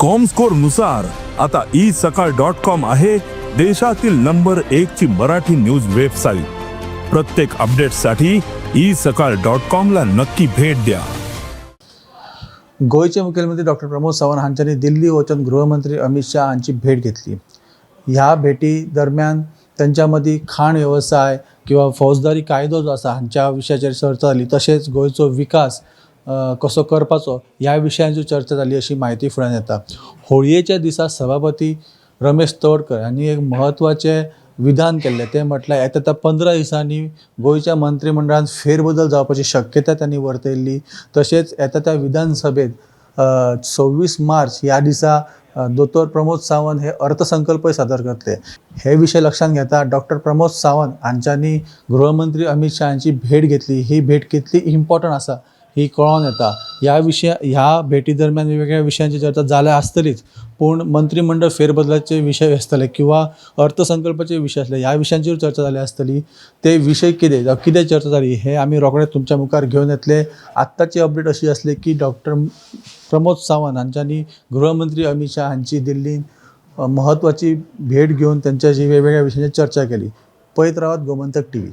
Comscore नुसार आता isakal.com आहे देशातील नंबर 1 ची मराठी न्यूज वेबसाईट। प्रत्येक अपडेटसाठी isakal.com ला नक्की भेट द्या। गोयचे मुख्यमंत्री डॉक्टर प्रमोद सावंत हांच्यांनी दिल्ली वचून गृहमंत्री अमित शाह हांची भेट घेतली। ह्या भेटी दरम्यान त्यांच्यामध्ये खाण व्यवसाय किंवा फौजदारी कायदो जो आसा हांच्या विशयाचेर चर्चा जाली, तशेंच गोयचो विकास कसो करपाचो ह्या विशयांचेर चर्चा जाली अशी माहिती फुड्यान येता। होळयेच्या दिसा सभापती रमेश तोडकर हांणी एक म्हत्वाचे विधान केले, ते म्हटल्यार येता त्या 15 दिसांनी गोयच्या मंत्रिमंडळात फेरबदल जावपाची शक्यता त्यांनी वर्तयल्ली। तशेंच येता त्या विधानसभेत 26 मार्च ह्या दिसा दोतोर प्रमोद सावंत हे अर्थसंकल्पय सादर करतले। हे विषय लक्षात घेता डॉक्टर प्रमोद सावंत हांच्यांनी गृहमंत्री अमित शाह हांची भेट घेतली। ही भेट कितली इम्पॉर्टंट आसा ही कळोन येता। ह्या भेटी दरम्यान वेगवेगळ्या विशयांची चर्चा जाल्या आसतलीच, पूण मंत्रिमंडळ फेरबदलाचे विषय आसतले किंवा अर्थसंकल्पाचे विषय आसले, ह्या विशयांचेर चर्चा जाली आसतली। ते विषय कितें चर्चा जाली हे आमी रोखडेच तुमच्या मुखार घेवन येतले। आत्ताची अपडेट अशी आसली की डॉक्टर प्रमोद सावंत हांच्यांनी गृहमंत्री अमित शाह हांची दिल्लीन महत्वाची भेट घेवन त्यांच्याशी वेगवेगळ्या विशयांचेर चर्चा केली। पळयत रावात गोमंतक TV।